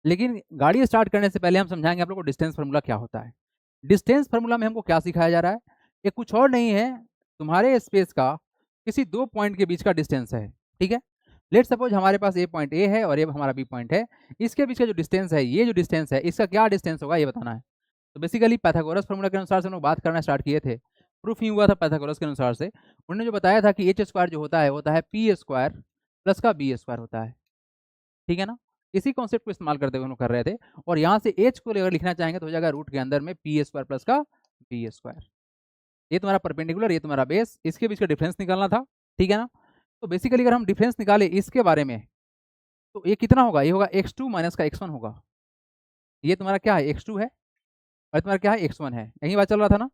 लेकिन गाड़ी स्टार्ट करने से पहले हम समझाएंगे आप लोग को डिस्टेंस फार्मूला क्या होता है। डिस्टेंस फार्मूला में हमको क्या सिखाया जा रहा है, ये कुछ और नहीं है, तुम्हारे स्पेस का किसी दो पॉइंट के बीच का डिस्टेंस है। ठीक है, लेट सपोज हमारे पास ए पॉइंट ए है और ये हमारा बी पॉइंट है, इसके बीच का जो डिस्टेंस है, ये जो डिस्टेंस है, इसका क्या डिस्टेंस होगा ये बताना है। तो बेसिकली पाइथागोरस फार्मूला के अनुसार से हम लोग बात करना स्टार्ट किए थे, प्रूफ ही हुआ था पाइथागोरस के अनुसार से। उन्होंने जो बताया था कि एच स्क्वायर जो होता है होता है पी स्क्वायर प्लस का बी स्क्वायर होता है। ठीक है ना, इसी कॉन्सेप्ट को इस्तेमाल करते हुए हम लोग कर रहे थे। और यहाँ से एच को अगर लिखना चाहेंगे तो हो जाएगा रूट के अंदर में पी स्क्वायर प्लस का बी स्क्वायर। ये तुम्हारा परपेंडिकुलर, ये तुम्हारा बेस, इसके बीच का डिफरेंस निकालना था। ठीक है ना, तो बेसिकली अगर हम डिफरेंस निकाले इसके बारे में तो ये कितना होगा, ये होगा x2 माइनस का x1 होगा। ये तुम्हारा क्या है, x2 है, और तुम्हारा क्या है, x1 है। यही बात चल रहा था ना।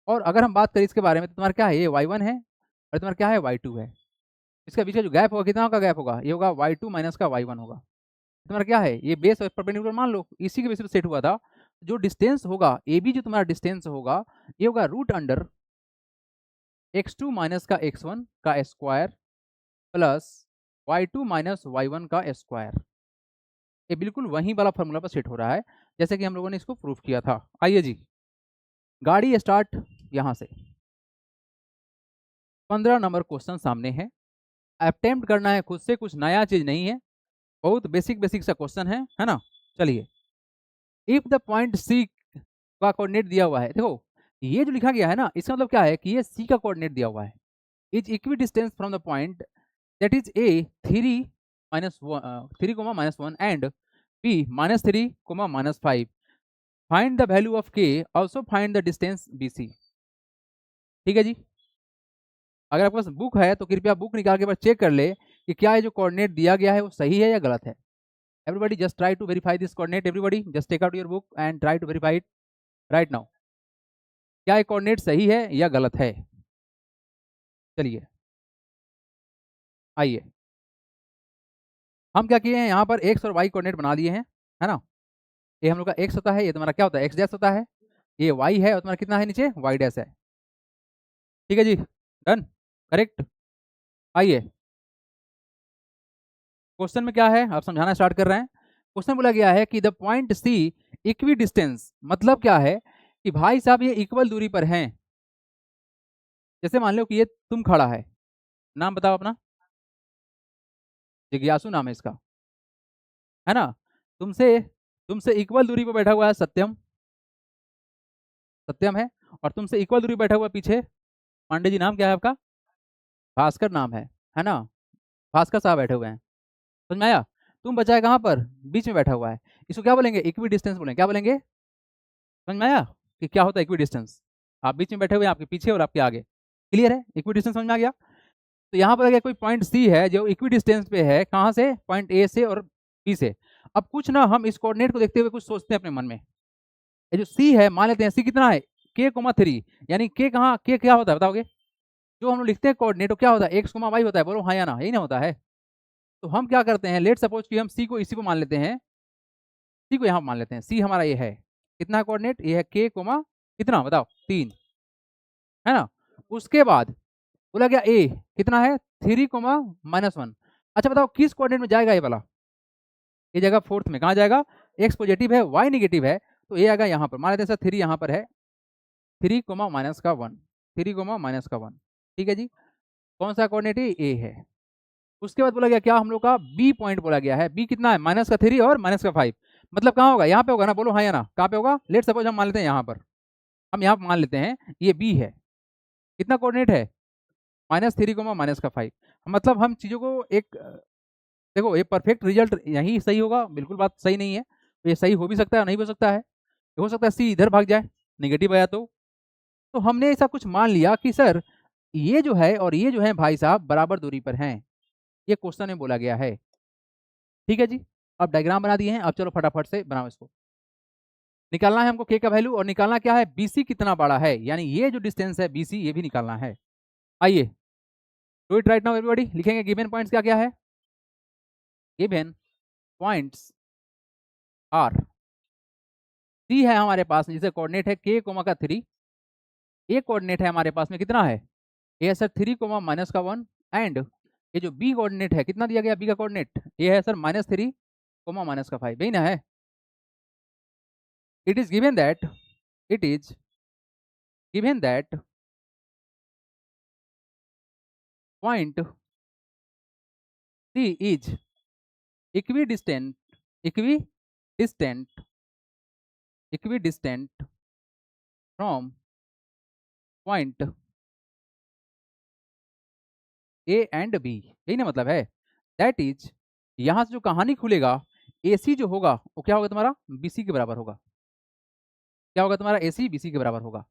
और अगर हम बात करें इसके बारे में तो तुम्हारा क्या है, ये y1 है और तुम्हारा क्या है, y2 है। इसके बीच का जो गैप होगा कितना का गैप होगा, ये होगा y2 माइनस का y1 होगा। तुम्हारा क्या है, ये बेस और परपेंडिकुलर मान लो, इसी के बेस पे सेट हुआ था। जो डिस्टेंस होगा ए बी, जो तुम्हारा डिस्टेंस होगा ये होगा रूट अंडर x2 माइनस का x1 का square plus y2 minus y1 का स्क्वायर। ये बिल्कुल वहीं वाला फॉर्मूला पर सेट हो रहा है जैसे कि हम लोगों ने इसको प्रूफ किया था। आइए जी, गाड़ी स्टार्ट यहाँ से। 15 नंबर क्वेश्चन सामने है, अटेम्प्ट करना है खुद से, कुछ नया चीज नहीं है, बहुत बेसिक बेसिक सा क्वेश्चन है ना। चलिए, इफ द पॉइंट सी का कोऑर्डिनेट दिया हुआ है, देखो ये जो लिखा गया है ना, इसका मतलब क्या है कि ये सी का कोऑर्डिनेट दिया हुआ है, is equidistance from the point that is A 3 - 1 and B -3, -5, find the value of k, also find the distance B C. ठीक है जी, अगर आपके पास बुक है तो कृपया बुक निकाल के बाद चेक कर ले कि क्या ये जो कोऑर्डिनेट दिया गया है वो सही है या गलत है। Everybody just try to verify this coordinate, everybody just take out your book and try to verify it right now. क्या ये कोऑर्डिनेट सही है या गलत है। चलिए आइए, हम क्या किए हैं, यहाँ पर एक्स और वाई कोऑर्डिनेट बना दिए हैं, है ना। ये हम लोग का एक्स होता है, ये तुम्हारा क्या होता है, एक्स डैश होता है, ये वाई है और तुम्हारा कितना है नीचे, वाई डैश है। ठीक है जी, डन, करेक्ट। आइए, क्वेश्चन में क्या है, आप समझाना स्टार्ट कर रहे हैं। क्वेश्चन बोला गया है कि the point C equidistance, मतलब क्या है कि भाई साहब ये इक्वल दूरी पर हैं। जैसे मान लो कि ये तुम खड़ा है, नाम बताओ अपना, जिज्ञासु नाम है इसका, है ना। तुमसे तुमसे इक्वल दूरी पर बैठा हुआ है सत्यम, सत्यम है। और तुमसे इक्वल दूरी बैठा हुआ पीछे पांडे जी, नाम क्या है आपका, भास्कर नाम है ना। भास्कर साहब बैठे हुए हैं, समझ में आया। तुम बचा है कहाँ पर, बीच में बैठा हुआ है, इसको क्या बोलेंगे, इक्वी डिस्टेंस बोलेंगे, क्या बोलेंगे, समझ में आया कि क्या होता है इक्वी डिस्टेंस। आप बीच में बैठे हुए हैं, आपके पीछे और आपके आगे, क्लियर है, इक्वी डिस्टेंस समझ में आ गया। तो यहाँ पर अगर कोई पॉइंट सी है जो इक्वी डिस्टेंस पे है, कहाँ से, पॉइंट ए से और बी से। अब कुछ ना हम इस कोऑर्डिनेट को देखते हुए कुछ सोचते हैं अपने मन में। ये जो सी है, मान लेते हैं सी कितना है, k, 3, यानी के कहाँ, के क्या होता है बताओगे। जो हम लोग लिखते हैं कोऑर्डिनेट तो क्या होता है, एक्स, वाई होता है, बोलो हाँ या ना, यही ना होता है। तो हम क्या करते हैं, लेट सपोज कि हम सी को इसी को मान लेते हैं, सी को यहाँ मान लेते हैं, सी हमारा ये है, कितना कोऑर्डिनेट, ये है के, कितना बताओ 3, है ना। उसके बाद बोला गया ए कितना है, 3, -1। अच्छा बताओ किस कोऑर्डिनेट में जाएगा ये वाला, ये जाएगा फोर्थ में, कहाँ जाएगा, एक्स पॉजिटिव है वाई निगेटिव है, तो ये आएगा यहाँ पर, मान लेते हैं सर 3 यहाँ पर है, 3, -1, 3, -1। ठीक है जी, कौन सा कोऑर्डिनेट है, ए है। उसके बाद बोला गया क्या, हम लोग का बी पॉइंट बोला गया है, बी कितना है, -3 और -5, मतलब कहाँ होगा, यहाँ पे होगा ना, बोलो हाँ या ना, कहाँ पे होगा। लेट सपोज हम मान लेते हैं यहाँ पर, हम यहाँ मान लेते हैं ये बी है, कितना कोऑर्डिनेट है, -3, -5। मतलब हम चीज़ों को एक देखो, ये परफेक्ट रिजल्ट यही सही होगा, बिल्कुल बात सही नहीं है, तो ये सही हो भी सकता है नहीं हो सकता है, हो सकता है सी इधर भाग जाए, नेगेटिव आया तो हमने ऐसा कुछ मान लिया कि सर ये जो है और ये जो है भाई साहब बराबर दूरी पर हैं, ये क्वेश्चन में बोला गया है। ठीक है जी, अब डायग्राम बना दिए हैं, अब चलो फटाफट से बनाओ इसको। निकालना है हमको के का वैल्यू, और निकालना क्या है, बीसी कितना बड़ा है, यानी ये जो डिस्टेंस है बीसी, ये भी निकालना है। आइए do it right now everybody, लिखेंगे गिवन पॉइंट्स क्या क्या है, गिवन पॉइंट्स आर, सी है हमारे पास जिसे कोऑर्डिनेट है के, 3, ए कोऑर्डिनेट है हमारे पास में कितना है, ए है सर 3, -1, एंड ये जो बी कोऑर्डिनेट है कितना दिया गया, बी का कोऑर्डिनेट ये है सर -3 कोमा माइनस का 5, यही ना है। It is given that, it is given that point C is equidistant, equidistant, equidistant from point A and B, यही ना मतलब है। दैट इज, यहां से जो कहानी खुलेगा, AC जो होगा वो क्या होगा तुम्हारा, BC के बराबर होगा। क्या होगा तुम्हारा, AC BC के बराबर होगा।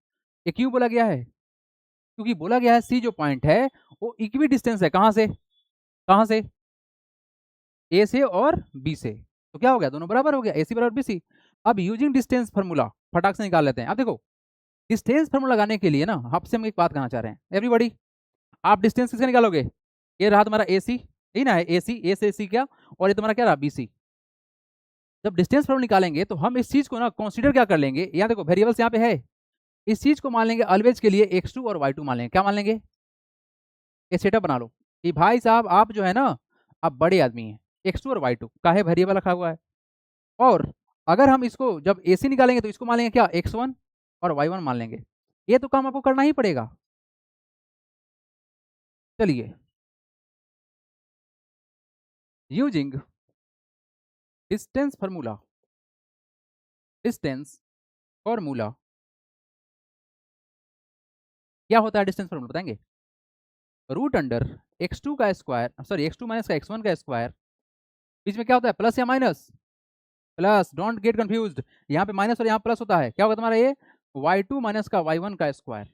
ये क्यों बोला गया है, क्योंकि बोला गया है C जो पॉइंट है वो इक्वी डिस्टेंस है, कहां से, कहां से, A से और B से। तो क्या हो गया, दोनों बराबर हो गया, AC बराबर BC। अब यूजिंग डिस्टेंस फार्मूला फटाक से निकाल लेते हैं। अब देखो डिस्टेंस फार्मूला लगाने के लिए ना आपसे हम एक बात कहना चाह रहे हैं एवरीबॉडी, आप डिस्टेंस किसका निकालोगे, ये रहा तुम्हारा AC, यही ना है AC, A से C क्या, और ये तुम्हारा क्या रहा BC। जब डिस्टेंस फार्मूला निकालेंगे तो हम इस चीज को ना कंसीडर क्या कर लेंगे, यहाँ देखो वेरिएबल्स यहाँ पे है, इस चीज को मान लेंगे ऑलवेज के लिए x2 और y2 मान लेंगे। क्या मान लेंगे, ये सेटअप बना लो कि भाई साहब आप जो है ना, आप बड़े आदमी हैं, x2 और y2 का है वेरिएबल रखा हुआ है। और अगर हम इसको जब AC निकालेंगे तो इसको मान लेंगे क्या, x1 और y1 मान लेंगे। ये तो काम आपको करना ही पड़ेगा। चलिए, using distance formula, distance formula क्या होता है, डिस्टेंस फार्मूला बताएंगे, रूट अंडर x2 का स्क्वायर, सॉरी x2 माइनस का x1 का स्क्वायर, बीच में क्या होता है प्लस या minus, plus, don't get confused, यहाँ पे माइनस और यहाँ प्लस होता है, क्या होगा तुम्हारा ये y2 माइनस का y1 का स्क्वायर।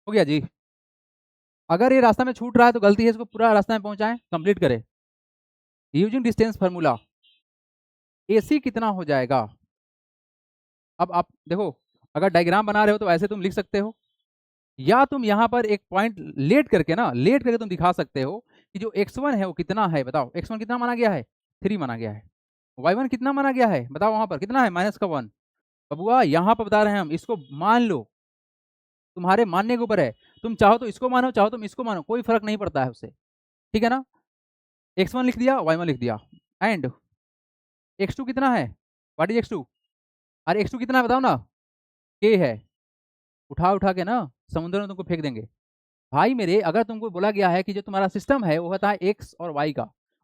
हो गया जी। अगर ये रास्ता में छूट रहा है तो गलती है, इसको पूरा रास्ता में पहुंचाएं, कंप्लीट करें। यूजिंग डिस्टेंस फार्मूला AC कितना हो जाएगा। अब आप देखो, अगर डायग्राम बना रहे हो तो ऐसे तुम लिख सकते हो, या तुम यहाँ पर एक पॉइंट लेट करके ना, लेट करके तुम दिखा सकते हो कि जो x1 है वो कितना है, बताओ x1 कितना माना गया है, 3 माना गया है, y1 कितना माना गया है, बताओ वहां पर कितना है, माइनस का 1। बबुआ यहाँ पर बता रहे हैं हम, इसको मान लो, तुम्हारे मानने के ऊपर है, तुम चाहो तो इसको मानो, चाहो तुम इसको मानो, कोई फर्क नहीं पड़ता है उससे, ठीक है ना। x1 लिख दिया, y1 लिख दिया, एंड x2 कितना है, व्हाट इज x2, अरे x2 कितना है बताओ ना, k है, उठा उठा के ना समुद्र में तुमको फेंक देंगे। भाई मेरे, अगर तुमको बोला गया है कि जो तुम्हारा सिस्टम है वो होता है x और y का,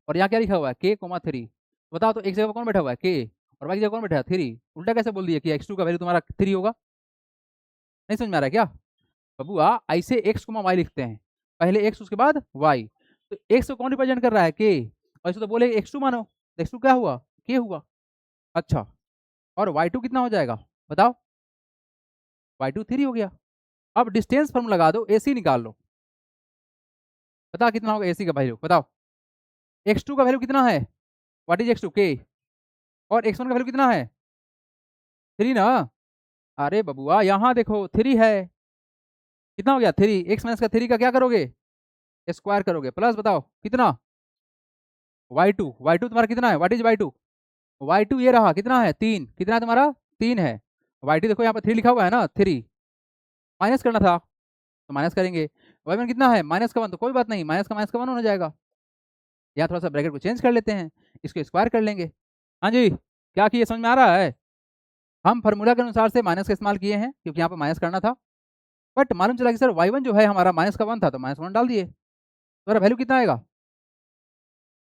और यहाँ क्या लिखा हुआ है k,3, बताओ तो एक जगह पर कौन बैठा हुआ है, k, और y की जगह कौन बैठा है, 3, उल्टा कैसे बोल दिया कि x2 का वैल्यू तुम्हारा 3 होगा। नहीं समझ में आ रहा है क्या बबुआ, ऐसे x, y लिखते हैं, पहले x उसके बाद y, तो x को कौन रिप्रेजेंट कर रहा है, k, और इसको तो बोले x2 मानो, तो x2 क्या हुआ, k हुआ। अच्छा, और y2 कितना हो जाएगा बताओ, y2 3 हो गया। अब डिस्टेंस फॉर्म लगा दो, AC निकाल लो, बता कितना होगा AC का वैल्यू, बताओ x2 का वैल्यू कितना है, व्हाट इज x2, k, और x1 का वैल्यू कितना है, 3 ना। अरे बबुआ यहाँ देखो 3 है, कितना हो गया 3, x माइनस का 3 का क्या करोगे, स्क्वायर करोगे, प्लस बताओ कितना, y2 तुम्हारा कितना है, व्हाट इज y2 ये रहा कितना है 3, कितना है तुम्हारा 3 है, y2 देखो यहाँ पर 3 लिखा हुआ है ना, 3 माइनस करना था तो माइनस करेंगे, y1 कितना है माइनस का 1, तो कोई बात नहीं, माइनस का 1 हो जाएगा, या थोड़ा सा ब्रैकेट को चेंज कर लेते हैं, इसको स्क्वायर कर लेंगे। हाँ जी, क्या किए समझ में आ रहा है, हम फार्मूला के अनुसार से माइनस का इस्तेमाल किए हैं क्योंकि यहाँ पर माइनस करना था, बट मालूम चला कि सर y1 जो है हमारा माइनस का 1 था तो -1 डाल दिए, तो वैल्यू कितना आएगा,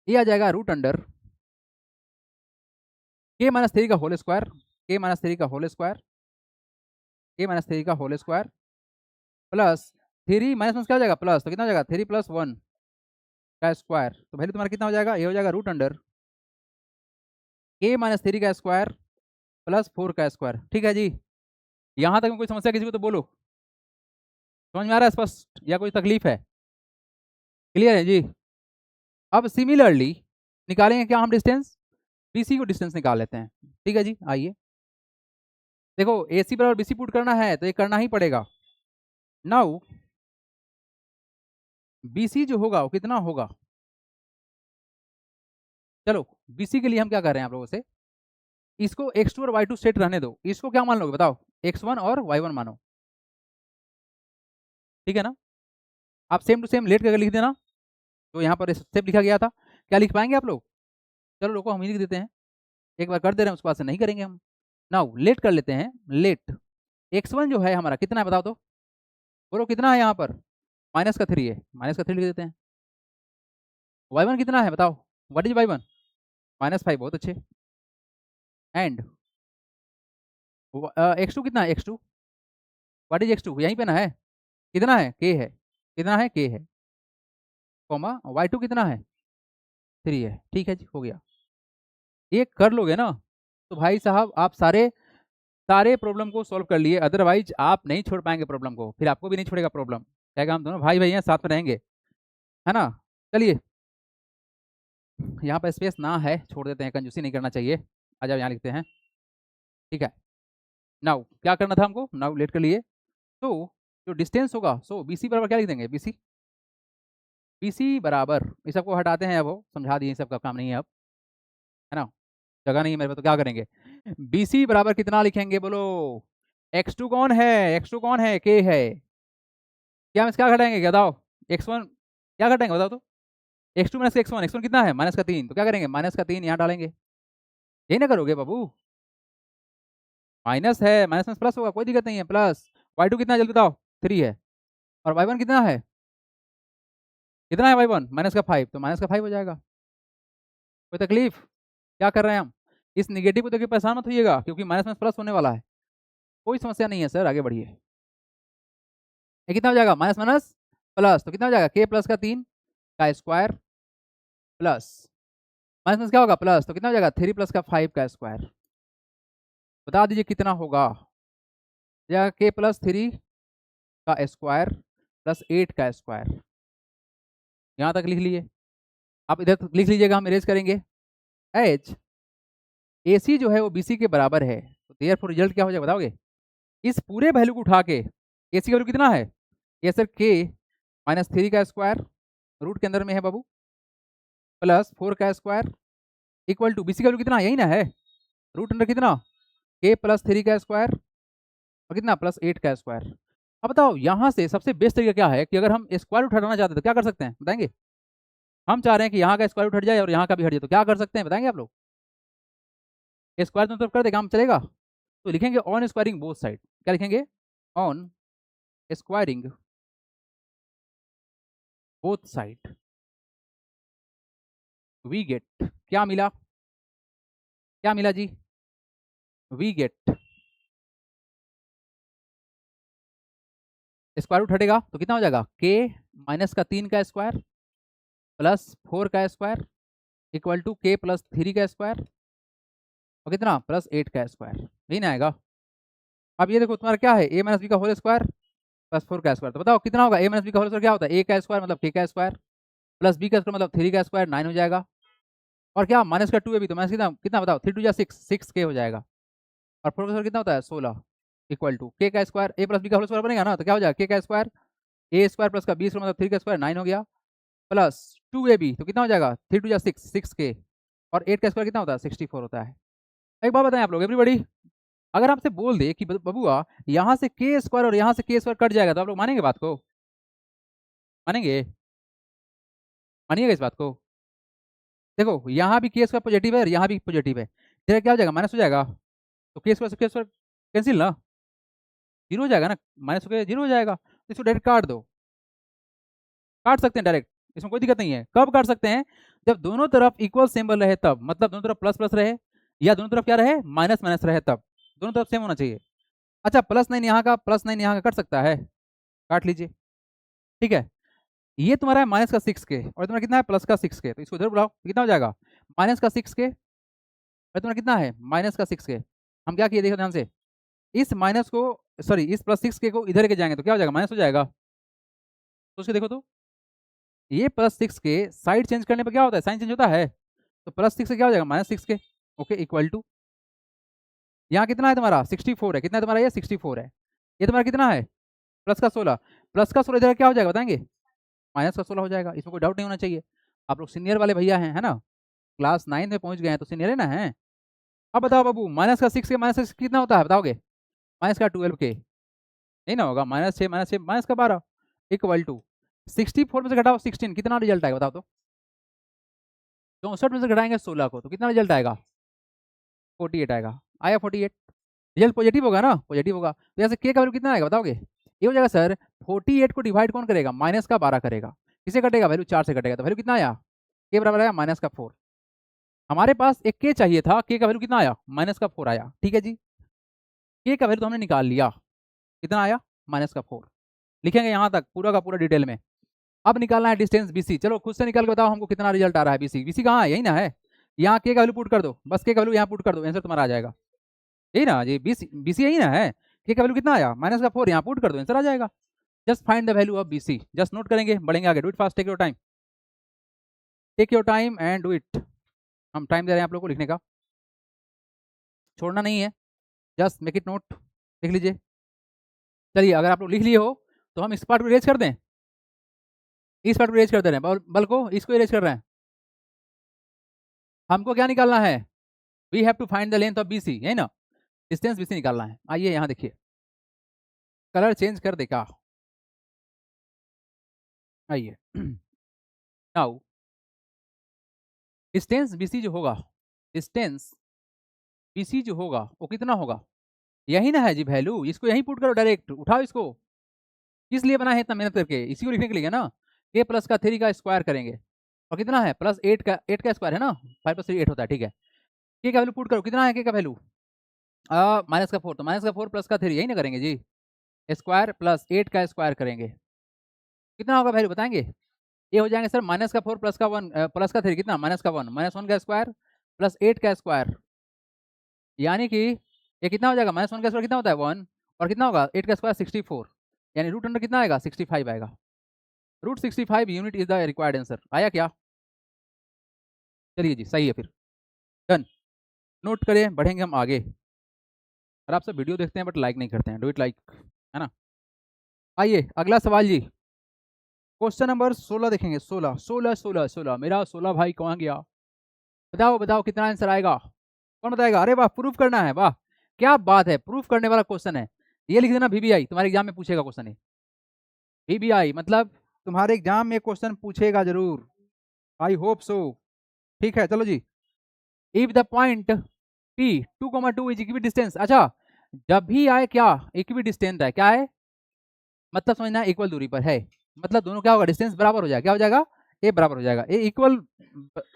ये आ जाएगा रूट अंडर k-3 का होल स्क्वायर, k-3 का होल स्क्वायर, k-3 का होल स्क्वायर, प्लस 3 माइनस क्या हो जाएगा प्लस, तो कितना हो जाएगा 3 + 1 का स्क्वायर, तो वैल्यू तुम्हारा कितना हो जाएगा, ये हो जाएगा रूट अंडर k-3 का स्क्वायर प्लस 4 का स्क्वायर। ठीक है जी, यहाँ तक में कोई समस्या किसी को तो बोलो, समझ में आ रहा है स्पष्ट, या कोई तकलीफ है, क्लियर है जी। अब सिमिलरली निकालेंगे क्या हम डिस्टेंस, BC को डिस्टेंस निकाल लेते हैं। ठीक है जी, आइए देखो AC बराबर BC पुट करना है तो ये करना ही पड़ेगा। नाउ BC जो होगा वो कितना होगा, चलो BC के लिए हम क्या कर रहे हैं आप लोगों से, इसको x2 और y2 सेट रहने दो, इसको क्या मान लोगे बताओ, x1 और y1 मानो, ठीक है ना। आप सेम टू सेम लेट करके लिख देना, तो यहाँ पर स्टेप लिखा गया था, क्या लिख पाएंगे आप लोग, चलो लोगों हम ही लिख देते हैं, एक बार कर दे रहे हैं उसके बाद से नहीं करेंगे हम। नाउ लेट कर लेते हैं, लेट x1 जो है हमारा कितना है बताओ तो, बोलो कितना है यहाँ पर, -3 है, -3 लिख देते हैं। y1 कितना है बताओ, व्हाट इज y1, -5, बहुत अच्छे। एंड x2 कितना है, x2 व्हाट इज x2, यहीं पे ना है, कितना है k है, कितना है k है, कॉमा y2 कितना है 3 है, ठीक है जी हो गया। ये कर लोगे ना तो भाई साहब आप सारे सारे प्रॉब्लम को सॉल्व कर लिए, अदरवाइज आप नहीं छोड़ पाएंगे प्रॉब्लम को, फिर आपको भी नहीं छोड़ेगा प्रॉब्लम, क्या हम दोनों भाई भाई हैं साथ में रहेंगे, है ना। चलिए यहाँ पर स्पेस ना है, छोड़ देते हैं, कंजूसी नहीं करना चाहिए, आ जाओ यहाँ लिखते हैं, ठीक है। नाउ क्या करना था हमको, नाउ लेट कर लिए, तो जो डिस्टेंस होगा, सो बी सी बराबर क्या लिख देंगे, बी सी बराबर, इस सबको हटाते हैं, अब वो समझा दिए, सबका काम नहीं है अब, है ना, जगह नहीं है मेरे पे तो क्या करेंगे। बी सी बराबर कितना लिखेंगे बोलो, x2 कौन है, x2 कौन है, k है, क्या हम इसका घटाएंगे क्या बताओ, x1 क्या घटाएंगे बताओ तो, x2 माइनस x1, x1 कितना है -3, तो क्या करेंगे -3 यहाँ डालेंगे, यही ना करोगे बाबू, माइनस है, माइनस में प्लस होगा, कोई दिक्कत नहीं है, प्लस y2 कितना है जल्दी बताओ, 3 है, और y1 कितना है, कितना है y1 -5, तो -5 हो जाएगा, कोई तकलीफ, क्या कर रहे हैं हम, इस निगेटिव को देखिए परेशान मत होइएगा, क्योंकि माइनस में प्लस होने वाला है, कोई समस्या नहीं है सर, आगे बढ़िए। ये कितना हो जाएगा, माइनस माइनस प्लस, तो कितना हो जाएगा k प्लस का 3 का स्क्वायर प्लस माइनस माइनस क्या होगा प्लस, तो कितना हो जाएगा 3 प्लस का 5 का स्क्वायर, बता दीजिए कितना होगा, या k प्लस 3 का स्क्वायर प्लस 8 का स्क्वायर, यहाँ तक लिख लिए, आप इधर तक लिख लीजिएगा, हम इरेज करेंगे, एच ए सी जो है वो बी सी के बराबर है, तो देयरफॉर रिजल्ट क्या हो जाएगा बताओगे, इस पूरे वैल्यू को उठा के ए सी का वैल्यू कितना है, ये सर k -3 का स्क्वायर रूट के अंदर में है बाबू, प्लस 4 का square equal to B C का वैल्यू कितना यही ना है, रूट अंडर कितना k प्लस 3 का स्क्वायर और कितना प्लस 8 का स्क्वायर। अब बताओ यहाँ से सबसे बेस्ट तरीका क्या है कि अगर हम स्क्वायर रूट हटाना चाहते हैं तो क्या कर सकते हैं बताएंगे, हम चाह रहे हैं कि यहाँ का स्क्वायर रूट हट जाए और यहाँ का भी हट जाए, तो क्या कर सकते हैं बताएंगे आप लोग, स्क्वायर दोनों तरफ कर दे काम चलेगा, तो लिखेंगे ऑन स्क्वायरिंग बोथ साइड, क्या लिखेंगे, on squaring both side we get, क्या मिला, क्या मिला जी, वी गेट स्क्वायर रूट हटेगा तो कितना हो जाएगा k -3 का स्क्वायर प्लस 4 का square equal to k plus 3 का स्क्वायर और कितना प्लस 8 का स्क्वायर, यही ना आएगा। अब ये देखो तुम्हारा क्या है, a माइनस बी का होल स्क्वायर प्लस 4 का स्क्वायर, तो बताओ कितना होगा, a माइनस बी का होल स्क्वायर क्या होता है, a का स्क्वायर मतलब k का स्क्वायर प्लस b का स्क्वायर मतलब 3 का स्क्वायर 9 हो जाएगा, और क्या माइनस का 2 है भी, तो माइनस कितना कितना बताओ 3 2 6 k हो जाएगा, और 4 का स्क्वायर कितना होता है 16 इक्वल टू k का स्क्वायर a प्लस b का होल स्क्वायर बनेगा ना, तो क्या हो जाएगा k का स्क्वायर a स्क्वायर प्लस का 20 मतलब 3 का स्क्वायर 9 हो गया, प्लस 2ab तो कितना हो जाएगा 3 2 6 k, और 8 का स्क्वायर कितना होता है 64 होता है। एक बात बताएं आप लोग एवरीबॉडी, अगर आपसे बोल दे कि बबुआ यहाँ से के स्क्वायर और यहाँ से के स्क्वायर कट जाएगा, तो आप लोग मानेंगे बात को, मानेंगे, मानिएगा इस बात को, देखो यहाँ भी के स्क्वायर पॉजिटिव है और यहाँ भी पॉजिटिव है, तेरा क्या हो जाएगा माइनस हो जाएगा, तो के स्क्वायर से के स्क्वायर कैंसिल ना, जीरो हो जाएगा ना, माइनस हो जीरो हो जाएगा, तो इसको डायरेक्ट काट दो, काट सकते हैं डायरेक्ट, इसमें कोई दिक्कत नहीं है, कब काट सकते हैं, जब दोनों तरफ इक्वल सिंबल रहे तब, मतलब दोनों तरफ प्लस प्लस रहे या दोनों तरफ क्या रहे माइनस माइनस रहे, तब दोनों तरफ सेम होना चाहिए। अच्छा +9 यहाँ का +9 यहाँ का कट सकता है, काट लीजिए, ठीक है, ये तुम्हारा है माइनस का 6k और तुम्हारा कितना है प्लस का 6k, तो इसको इधर बुलाओ, तो कितना हो जाएगा माइनस का 6k और तुम्हारा कितना है माइनस का 6k, हम क्या किए देखो ध्यान से, इस माइनस को सॉरी इस +6k को इधर के जाएंगे तो क्या हो जाएगा माइनस हो जाएगा, तो उसके देखो तो ये +6k साइड चेंज करने पर क्या होता है साइन चेंज होता है, तो +6 से क्या हो जाएगा -6k, ओके इक्वल टू यहाँ कितना है तुम्हारा 64 है, कितना है तुम्हारा ये 64 है, ये तुम्हारा कितना है प्लस का 16, प्लस का 16 इधर क्या हो जाएगा बताएंगे माइनस का 16 हो जाएगा, इसमें कोई डाउट नहीं होना चाहिए, आप लोग सीनियर वाले भैया हैं, है ना, क्लास 9 में पहुंच गए हैं तो सीनियर है ना है। अब बताओ बाबू माइनस का 6 के माइनस 6 कितना होता है बताओगे, माइनस का 12k नहीं ना होगा, -6 -6 माइनस का 12 इक्वल टू 64 में से घटाओ 16 कितना रिजल्ट आएगा बताओ तो, 64 में से घटाएंगे 16 को तो कितना रिजल्ट आएगा? 48 आएगा। आया 48? रिजल्ट पॉजिटिव होगा ना? पॉजिटिव होगा। तो यहाँ से के का वैल्यू कितना आएगा बताओगे? ये हो जाएगा सर 48 को डिवाइड कौन करेगा? माइनस का 12 करेगा। किसे कटेगा? वैल्यू 4 से कटेगा। तो वैल्यू कितना आया? के बराबर आया माइनस का 4। हमारे पास एक के चाहिए था, के का वैल्यू कितना आया? माइनस का 4 आया। ठीक है जी, के का वैल्यू तो हमने निकाल लिया। कितना आया? माइनस का 4। लिखेंगे यहाँ तक पूरा का पूरा डिटेल में। अब निकालना है डिस्टेंस बीसी। चलो खुद से निकाल के बताओ हमको कितना रिजल्ट आ रहा है। बीसी, बीसी कहाँ है? यही ना है। यहाँ के का वैल्यू पुट कर दो, बस के का वैल्यू यहाँ पुट कर दो, आंसर तुम्हारा आ जाएगा। यही ना जी, बीसी, बीसी यही ना है। के का वैल्यू कितना आया? माइनस का 4, यहाँ पुट कर दो, आंसर आ जाएगा। Just find the value of BC. Just note करेंगे, बढ़ेंगे आगे। Do it fast, take your time, take your time and do it. हम टाइम दे रहे हैं आप लोगों को लिखने का, छोड़ना नहीं है। जस्ट मेक इट नोट, लिख लीजिए। चलिए अगर आप लोग लिख लिए हो तो हम इस पार्ट को इरेज कर दें। इस पार्ट को इरेज कर दे रहे हैं, बल को इसको इरेज कर रहे हैं। हमको क्या निकालना है? We have to find the length of BC, है ना? डिस्टेंस बीसी निकालना है। आइए यहाँ देखिए, कलर चेंज कर दे क्या? आइए नाउ डिस्टेंस बीसी जो होगा, डिस्टेंस बीसी जो होगा वो कितना होगा? यही ना है जी वैल्यू, इसको यहीं पुट करो, डायरेक्ट उठाओ इसको। किस लिए बना है इतना मेहनत करके? इसी को लिखने के लिए ना। ए प्लस का 3 का स्क्वायर करेंगे और कितना है? प्लस 8 का स्क्वायर है ना, 5 प्लस 3 8 होता है। ठीक है, के का वैल्यू पुट करो, कितना है के का वैल्यू? माइनस का 4, तो माइनस का 4 प्लस का 3 यही ना करेंगे जी। स्क्वायर प्लस 8 का स्क्वायर करेंगे, कितना होगा वैल्यू बताएंगे? ये हो जाएंगे सर माइनस का 4 प्लस का 1 प्लस का 3 कितना? माइनस का 1, माइनस 1 का स्क्वायर प्लस 8 का स्क्वायर, यानी कि ये कितना हो जाएगा? माइनस 1 का स्क्वायर कितना होता है? 1, और कितना होगा? 8 का स्क्वायर 64, यानी रूट अंडर कितना आएगा? 65 आएगा। Root 65 unit is the required answer. आया क्या? चलिए जी, सही है फिर, डन। नोट करें, बढ़ेंगे हम आगे। और आप सब वीडियो देखते हैं बट लाइक नहीं करते हैं, डू इट लाइक, है ना? आइए अगला सवाल जी, क्वेश्चन नंबर 16 देखेंगे। 16 16 16 16, मेरा 16 भाई कहाँ गया? बताओ बताओ कितना आंसर आएगा? कौन बताएगा? अरे वाह, प्रूफ करना है, वाह क्या बात है, प्रूफ करने वाला क्वेश्चन है। ये लिख देना वीबीआई, तुम्हारे एग्जाम में पूछेगा क्वेश्चन है। वीबीआई मतलब तुम्हारे एग्जाम में क्वेश्चन पूछेगा जरूर, आई होप सो। ठीक है चलो जी, if the point P 2,2 is equidistance. अच्छा, जब भी आए क्या? इक्वी डिस्टेंस है, क्या है मतलब? समझना, इक्वल दूरी पर है, मतलब दोनों क्या होगा? डिस्टेंस बराबर हो जाएगा। क्या हो जाएगा? ए बराबर हो जाएगा। ए इक्वल,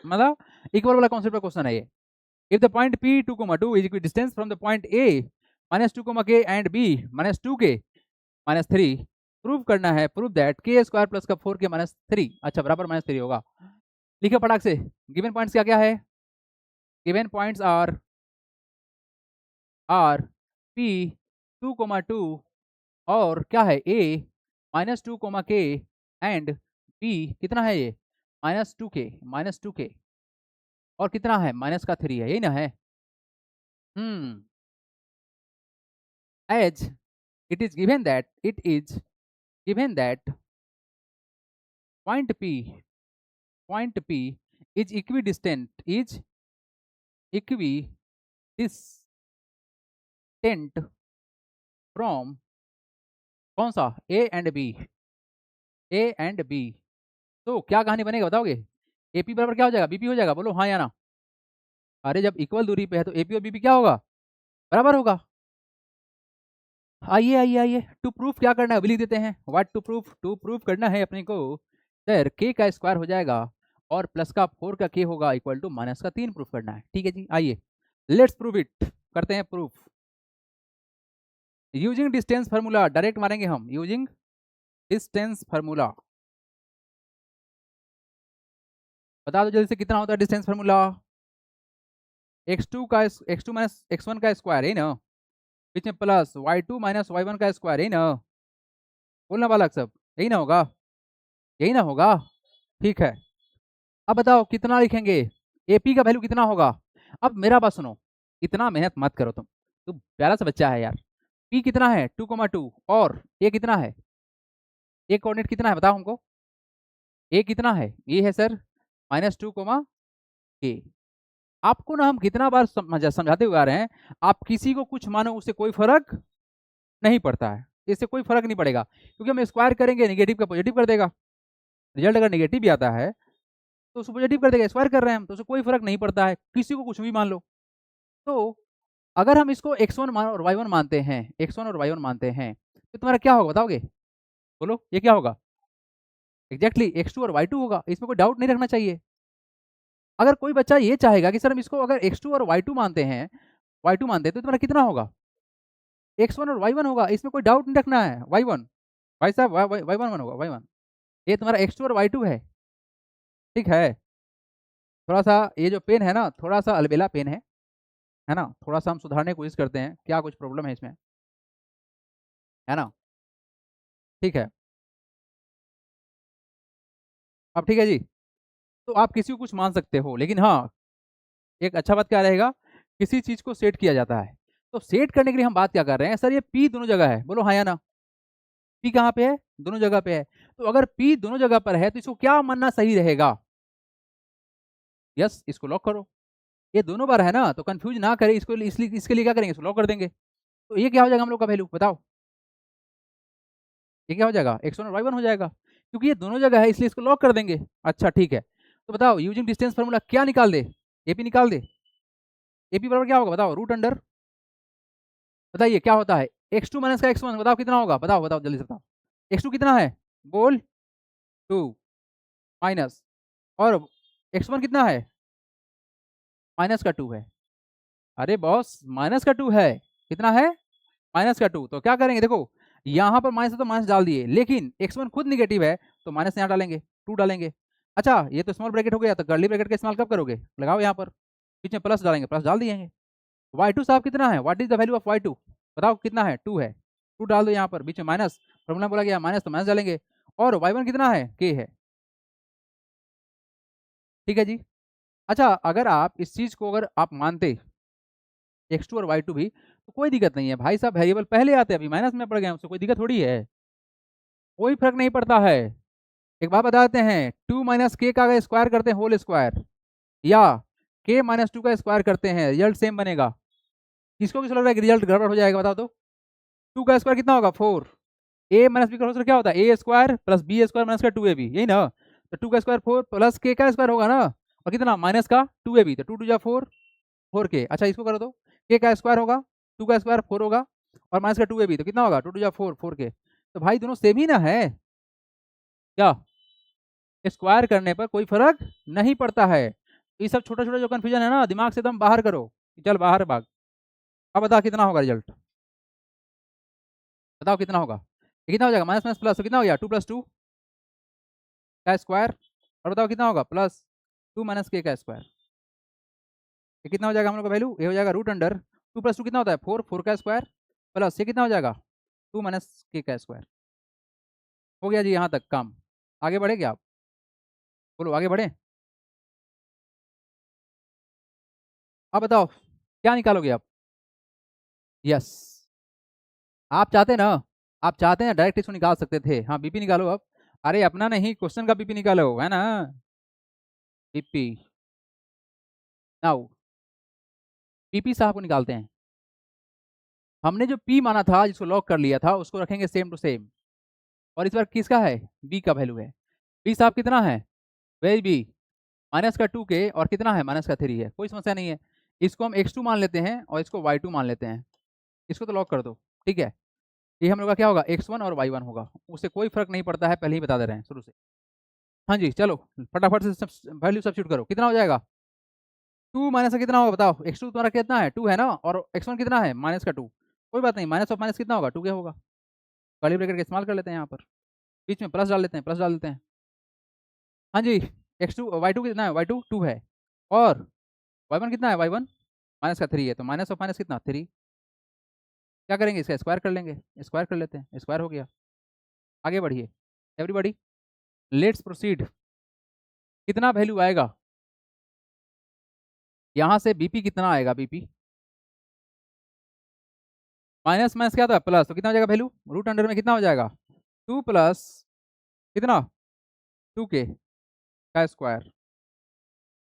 मतलब इक्वल वाला कॉन्सेप्ट का क्वेश्चन है ये। If the point P 2,2 is equidistance from the point A -2, k and B -2k -3, prove करना है, prove that k square plus का 4k -3, अच्छा बराबर -3 होगा। लिखे फटाक से, गिवन पॉइंट्स क्या क्या है? गिवन पॉइंट्स आर P 2,2 और क्या है? A -2, k एंड B कितना है? ये -2k और कितना है? माइनस का 3 है, यही ना है? As it is given that point P is equidistant from कौन सा? A and B। तो क्या कहानी बनेगा बताओगे? AP बराबर क्या हो जाएगा? BP हो जाएगा, बोलो हाँ या ना? अरे जब इक्वल दूरी पे है तो AP और BP क्या होगा? बराबर होगा। आइए आइए आइए, टू प्रूफ क्या करना है अभी लिख देते हैं। What to prove? To prove करना है अपने को सर k का स्क्वायर हो जाएगा और प्लस का 4 का k होगा इक्वल टू माइनस का 3 प्रूफ करना है। ठीक है जी, आइए लेट्स प्रूव इट, करते हैं proof. Using distance formula, direct मारेंगे हम, यूजिंग डिस्टेंस फार्मूला। बता दो जल्दी से कितना होता है distance formula? x2 minus x1 का स्क्वायर है ना, बीच में प्लस y2 माइनस y1 का स्क्वायर है ना, बोलना बालक सब, यही ना होगा? यही ना होगा? ठीक है, अब बताओ कितना लिखेंगे? एपी का वैल्यू कितना होगा? अब मेरा बात सुनो, इतना मेहनत मत करो तुम प्यारा सा बच्चा है यार। पी कितना है? 2,2 और ए कितना है? ए कोऑर्डिनेट कितना है बताओ हमको? ए कितना है? ये है सर -2, के। आपको ना हम कितना बार समझाते हुए आ रहे हैं, आप किसी को कुछ मानो उससे कोई फर्क नहीं पड़ता है, इससे कोई फर्क नहीं पड़ेगा, क्योंकि हम स्क्वायर करेंगे नेगेटिव का पॉजिटिव कर देगा। रिजल्ट अगर नेगेटिव भी आता है तो उसको पॉजिटिव कर देगा, स्क्वायर कर रहे हैं हम, तो उससे कोई फर्क नहीं पड़ता है, किसी को कुछ भी मान लो। तो अगर हम इसको x1 और y1 मानते हैं, x1 और y1 मानते हैं, तो तुम्हारा क्या होगा बताओगे? बोलो ये क्या होगा? एग्जैक्टली x2 और y2 होगा, इसमें कोई डाउट नहीं रखना चाहिए। अगर कोई बच्चा ये चाहेगा कि सर हम इसको अगर x2 और y2 मानते हैं, y2 मानते हैं, तो तुम्हारा कितना होगा? x1 और y1 होगा, इसमें कोई डाउट नहीं रखना है। y1 भाई साहब y1 होगा, y1। ये तुम्हारा x2 और y2 है, ठीक है। थोड़ा सा ये जो पेन है ना, थोड़ा सा अलबेला पेन है ना, थोड़ा सा हम सुधारने की कोशिश करते हैं, क्या कुछ प्रॉब्लम है इसमें, है ना? ठीक है, अब ठीक है जी। तो आप किसी को कुछ मान सकते हो, लेकिन हाँ, एक अच्छा बात क्या रहेगा, किसी चीज को सेट किया जाता है। तो सेट करने के लिए हम बात क्या कर रहे हैं, सर ये पी दोनों जगह है, बोलो हाँ या ना? पी कहाँ पे है? दोनों जगह पे है। तो अगर पी दोनों जगह पर है, तो इसको क्या मानना सही रहेगा? यस, इसको लॉक करो। ये दोनों बार है ना, तो कंफ्यूज ना करें इसको, इसलिए इसके लिए क्या करेंगे, इसको लॉक कर देंगे। तो ये क्या हो जाएगा हम लोग का वैल्यू, बताओ? ये क्या हो जाएगा, x1 और y1 हो जाएगा, क्योंकि ये दोनों जगह है, इसलिए इसको लॉक कर देंगे। अच्छा ठीक है, तो बताओ यूजिंग डिस्टेंस फार्मूला क्या निकाल दे, एपी निकाल दे। एपी बराबर क्या होगा बताओ, रूट अंडर, बताइए क्या होता है, x2 माइनस का x1, बताओ कितना होगा, बताओ बताओ जल्दी से बताओ। x2 कितना है, बोल? 2 माइनस, और x1 कितना है? माइनस का 2 है। अरे बॉस, माइनस का 2 है, कितना है? माइनस का 2। तो क्या करेंगे, देखो यहाँ पर माइनस है तो माइनस डाल दिए, लेकिन x1 खुद निगेटिव है, तो माइनस यहाँ डालेंगे, 2 डालेंगे। अच्छा ये तो स्मॉल ब्रैकेट हो गया, तो कर्ली ब्रैकेट का इस्तेमाल कब करोगे, लगाओ यहाँ पर, बीच में प्लस डालेंगे, प्लस डाल दिएंगे। y2 साहब कितना है, what is the value of y2, बताओ कितना है, 2 है, 2 डाल दो यहाँ पर, बीच में माइनस, फॉर्मूला बोला गया माइनस, तो माइनस डालेंगे। और y1 कितना है, k है, ठीक है जी। अच्छा अगर आप इस चीज को अगर आप मानते x2 और y2 भी, तो कोई दिक्कत नहीं है भाई साहब, वेरिएबल पहले आते हैं, अभी माइनस में पड़ गए, उससे कोई दिक्कत थोड़ी है, कोई फर्क नहीं पड़ता है। एक बात बताते हैं, 2 माइनस के का स्क्वायर करते हैं होल स्क्वायर, या k माइनस 2 का स्क्वायर करते हैं, रिजल्ट सेम बनेगा। किसको किसको लग रहा है कि रिजल्ट गड़बड़ हो जाएगा, बताओ तो? 2 का स्क्वायर कितना होगा, 4, ए माइनस बी का होल क्या होता है, a square plus b square minus का 2ab, यही ना? तो 2 का स्क्वायर 4 प्लस के का स्क्वायर होगा ना, और कितना माइनस का 2ab, तो 2 टू जा 4, 4k। अच्छा इसको करो तो, k का स्क्वायर होगा, 2 का स्क्वायर 4 होगा, और माइनस का 2ab, तो कितना होगा, 2 टू जा 4, 4k। तो भाई दोनों सेम ही ना है क्या? स्क्वायर करने पर कोई फर्क नहीं पड़ता है। ये सब छोटा छोटा जो कंफ्यूजन है ना, दिमाग से एकदम बाहर करो, चल बाहर भाग। अब बताओ कितना होगा रिजल्ट, बताओ कितना होगा, ये कितना हो जाएगा, माइनस माइनस प्लस, तो कितना हो गया, 2 प्लस 2 का स्क्वायर, और बताओ कितना होगा, प्लस 2 माइनस के का स्क्वायर। ये कितना हो जाएगा हम लोग का वैल्यू, ये हो जाएगा रूट अंडर 2 प्लस 2 कितना होता है, 4, 4 का स्क्वायर, प्लस ये कितना हो जाएगा, 2 माइनस के का स्क्वायर। हो गया जी यहाँ तक काम, आगे बढ़े क्या आप, बोलो आगे बढ़े। अब बताओ क्या निकालोगे आप? यस, आप चाहते ना, आप चाहते हैं डायरेक्ट इसको निकाल सकते थे, हाँ बीपी निकालो अब। अरे अपना नहीं, क्वेश्चन का बीपी निकालो, है ना? बीपी, नाउ पीपी साहब को निकालते हैं। हमने जो पी माना था, जिसको लॉक कर लिया था, उसको रखेंगे सेम टू सेम। और इस बार किसका है, बी का वैल्यू है। बी साहब कितना है, वेरी बी, माइनस का 2k, और कितना है, माइनस का 3 है, कोई समस्या नहीं है। इसको हम x2 मान लेते हैं, और इसको y2 मान लेते हैं, इसको तो लॉक कर दो, ठीक है। ये हम लोग का क्या होगा, x1 और y1 होगा, उससे कोई फर्क नहीं पड़ता है, पहले ही बता दे रहे हैं शुरू से। हाँ जी चलो, फटाफट से सब वैल्यू सब्स्टिट्यूट करो, कितना हो जाएगा, 2 माइनस का कितना होगा बताओ, x2 तुम्हारा कितना है, 2 है ना, और x1 कितना है, माइनस का 2, कोई बात नहीं, माइनस ऑफ माइनस कितना होगा, 2 क्या होगा, कर्ली ब्रैकेट का इस्तेमाल कर लेते हैं यहाँ पर, बीच में प्लस डाल लेते हैं, प्लस डाल देते हैं। हाँ जी, y2 कितना है, y2 2 है, और y1 कितना है, y1 माइनस का 3 है, तो माइनस ऑफ माइनस कितना, 3। क्या करेंगे, इसका स्क्वायर कर लेंगे, स्क्वायर कर लेते हैं, स्क्वायर हो गया। आगे बढ़िए एवरीबॉडी, लेट्स प्रोसीड। कितना वैल्यू आएगा यहाँ से, बीपी कितना आएगा, बीपी माइनस माइनस क्या था, प्लस, तो कितना हो जाएगा वैल्यू, रूट अंडर में कितना हो जाएगा, 2 प्लस कितना, 2k का स्क्वायर,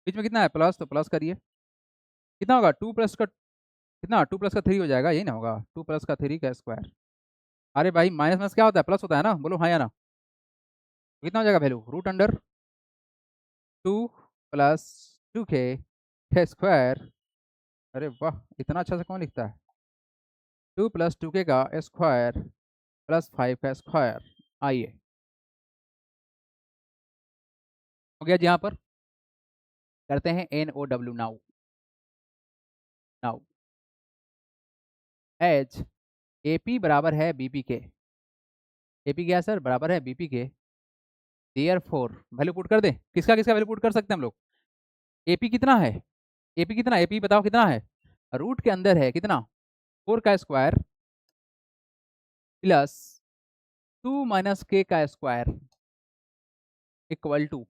बीच में कितना है प्लस, तो प्लस करिए, कितना होगा, 2 प्लस का कितना, 2 प्लस का 3 हो जाएगा, यही ना होगा, 2 प्लस का 3 का स्क्वायर। अरे भाई माइनस माइनस क्या होता है, प्लस होता है ना, बोलो हाँ या ना? कितना हो जाएगा value, root under 2 plus 2k² अरे वाह, इतना अच्छा से कौन लिखता है? 2 + 2k का स्क्वायर प्लस 5 का स्क्वायर। आइए, हो गया जी। यहाँ पर करते हैं NOW now. Now H AP बराबर है BP के। AP क्या है सर? बराबर है BP के। देयरफॉर वैल्यू पुट कर दें। किसका किसका वैल्यू पुट कर सकते हैं हम लोग? AP कितना है? AP कितना? AP बताओ कितना है? रूट के अंदर है कितना? 4 का स्क्वायर प्लस 2 - k का स्क्वायर इक्वल टू,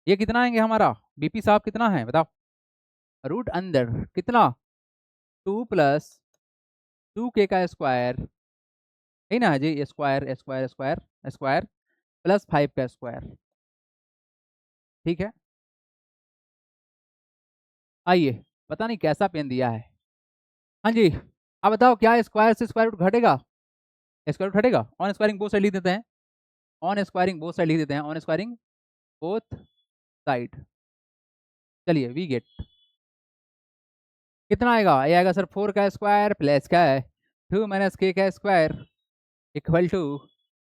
ये कितना आएंगे हमारा? BP साहब कितना है बताओ? रूट अंदर कितना? 2 + 2k का स्क्वायर, है ना जी? Square square square square plus 5 का स्क्वायर। ठीक है, आइए, पता नहीं कैसा पेन दिया है। हाँ जी, अब बताओ क्या स्क्वायर से स्क्वायर रूट घटेगा? स्क्वायर रूट घटेगा। ऑन स्क्वायरिंग बोथ साइड लिख देते हैं। ऑन स्क्वायरिंग बोथ साइड लिख देते हैं। On squaring both side. चलिए, वी गेट कितना आएगा? ये आएगा सर 4 का स्क्वायर प्लस क्या है 2 - k का स्क्वायर इक्वल टू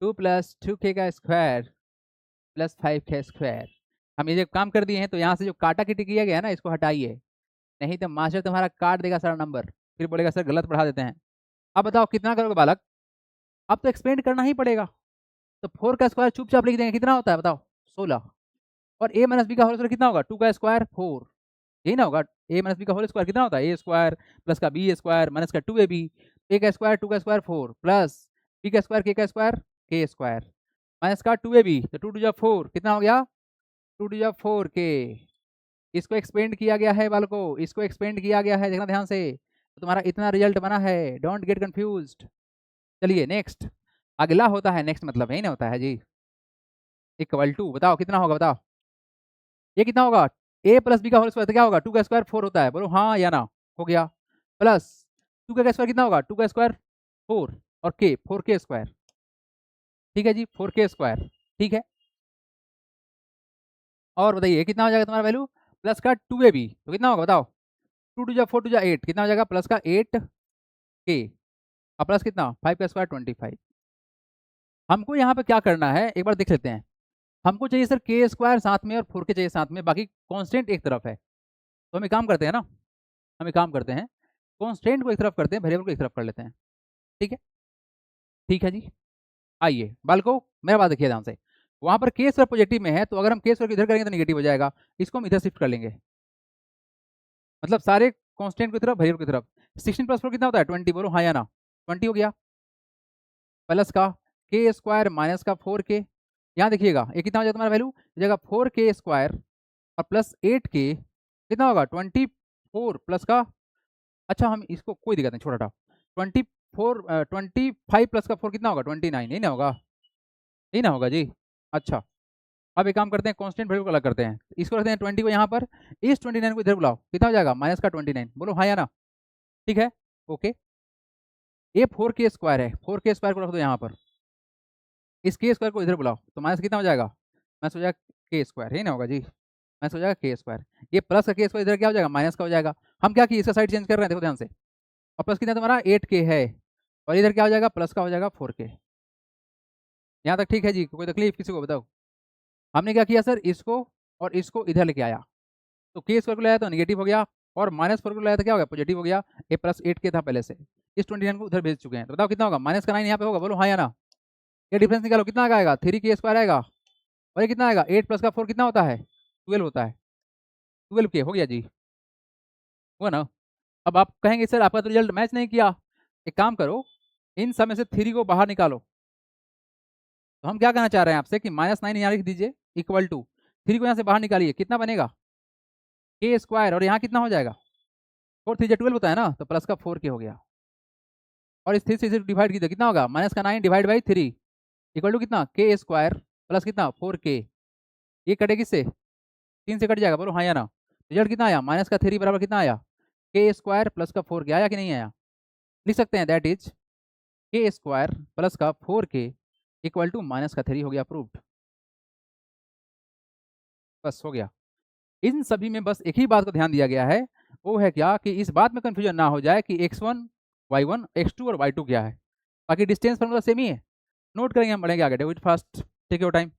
2 + 2k का स्क्वायर प्लस 5 का स्क्वायर। हम ये जब काम कर दिए हैं तो यहाँ से जो काटा किटी किया गया है ना, इसको हटाइए, नहीं तो मास्टर तुम्हारा काट देगा सारा नंबर, फिर बोलेगा सर गलत पढ़ा देते हैं। अब बताओ कितना करोगे बालक? अब तो एक्सपेंड करना ही पड़ेगा। तो 4 का स्क्वायर चुपचाप लिख देंगे, कितना होता है बताओ? 16। और a - b का होल स्क्वायर कितना होगा? 2 का स्क्वायर 4, यही ना होगा? a - b का होल स्क्वायर कितना होता है? a स्क्वायर प्लस का b स्क्वायर माइनस का 2ab, a का स्क्वायर 2 का स्क्वायर 4 प्लस b का स्क्वायर k का स्क्वायर k स्क्वायर माइनस का 2ab, तो 2 2 4 कितना हो गया? 2 2 4 k। इसको एक्सपेंड किया गया है बालको, इसको एक्सपेंड किया गया है, देखना ध्यान से। तो तुम्हारा इतना रिजल्ट बना है, डोंट गेट कंफ्यूज्ड। चलिए नेक्स्ट, अगला होता है नेक्स्ट, मतलब यही ना होता है जी। इक्वल टू बताओ कितना होगा? बताओ ये कितना होगा? a + b का होल स्क्वायर तो क्या होगा? 2 का स्क्वायर 4 होता है, बोलो हाँ या ना। हो गया। प्लस 2 का स्क्वायर कितना होगा? 2 का स्क्वायर 4 और k 4k स्क्वायर। ठीक है जी, 4k स्क्वायर। ठीक है, और बताइए कितना हो जाएगा तुम्हारा वैल्यू? प्लस का 2ab तो कितना होगा बताओ? 2 2 4 2 8 कितना हो जाएगा? प्लस का 8k और प्लस कितना 5 का स्क्वायर 25। हमको यहाँ पे क्या करना है एक बार देख लेते हैं। हमको चाहिए सर k स्क्वायर साथ में और 4k चाहिए साथ में, बाकी कांस्टेंट एक तरफ है। तो हम एक काम करते हैं ना, हम एक काम करते हैं, कांस्टेंट को एक तरफ करते हैं, वेरिएबल को एक तरफ कर लेते हैं। ठीक है, ठीक है जी। आइए बालको, मेरा बात देखिए ध्यान से। वहाँ पर k स्क्वायर पॉजिटिव में है, तो अगर हम k स्क्वायर को इधर करेंगे तो नेगेटिव हो जाएगा। इसको हम इधर शिफ्ट कर लेंगे, मतलब सारे कांस्टेंट की तरफ वेरिएबल की तरफ। 16 + 4 कितना होता है? 20, बोलो हाँ या ना। 20 हो गया। प्लस का k स्क्वायर माइनस का 4k, यहाँ देखिएगा ये कितना हो जाएगा तुम्हारा वैल्यू? जगह 4k स्क्वायर और प्लस 8k कितना होगा? 24 प्लस का, अच्छा हम इसको कोई दिक्कत नहीं, छोटा हटाओ। 25 प्लस का 4 कितना होगा? 29, यही ना होगा? यही ना होगा जी। अच्छा, अब एक काम करते हैं, कांस्टेंट वैल्यू को अलग करते हैं, इसको रखते हैं 20 को यहाँ पर, इस 29 को इधर बुलाओ, कितना हो जाएगा? माइनस का 29, बोलो हाँ या ना। ठीक है, ओके। ये 4k स्क्वायर है, 4k स्क्वायर को रख दो यहाँ पर, इस k स्क्वायर को इधर बुलाओ, तो माइनस कितना हो जाएगा? माइनस हो जाएगा k स्क्वायर, यही ना होगा जी? माइनस हो जाएगा k स्क्वायर। ये प्लस का k स्क्वायर इधर क्या हो जाएगा? माइनस का हो जाएगा। हम क्या किए, इसका साइड चेंज कर रहे हैं, देखो ध्यान से। और प्लस कितना तुम्हारा 8k है, और इधर क्या हो जाएगा? प्लस का हो जाएगा 4k। यहाँ तक ठीक है जी? कोई तकलीफ किसी को? बताओ। हमने क्या किया सर, इसको और इसको इधर लेके आया, तो k स्क्वायर को लाया तो नेगेटिव हो गया, और -4 को लाया तो क्या हो गया? पॉजिटिव हो गया। ये प्लस 8k था पहले से, इस 29 को उधर भेज चुके हैं, तो बताओ कितना होगा? माइनस का 9 यहाँ पे होगा, बोलो हाँ या ना। ये डिफरेंस निकालो, कितना आएगा? 3k स्क्वायर आएगा, और ये कितना आएगा? 8 प्लस का 4 कितना होता है? 12 होता है। 12k हो गया जी, हुआ ना? अब आप कहेंगे सर आपका तो रिजल्ट मैच नहीं किया। एक काम करो, इन सब में से 3 को बाहर निकालो। तो हम क्या कहना चाह रहे हैं आपसे कि -9 यहाँ लिख दीजिए, इक्वल टू 3 को यहाँ से बाहर निकालिए, कितना बनेगा? k स्क्वायर, और यहाँ कितना हो जाएगा? 4 3 12 होता है ना, तो प्लस का 4k हो गया। और इस 3 से डिवाइड कीजिए, कितना होगा? माइनस का 9 डिवाइड बाई 3 इक्वल टू कितना? k स्क्वायर प्लस कितना? 4k। ये कटे किससे? 3 से कट जाएगा, बोलो हाँ या ना। रिजल्ट कितना आया? माइनस का 3 बराबर कितना आया? k स्क्वायर प्लस का 4k आया कि नहीं आया? लिख सकते हैं, that is k square plus का 4k इक्वल टू माइनस का 3 हो गया, प्रूव्ड। बस हो गया। इन सभी में बस एक ही बात को ध्यान दिया गया है, वो है क्या कि इस बात में कन्फ्यूजन ना हो जाए कि x1 y1 x2 और y2 क्या है। बाकी डिस्टेंस फॉर्मूला सेम ही है। नोट करेंगे, हम बढ़ेंगे आगे। Do it fast, take your time.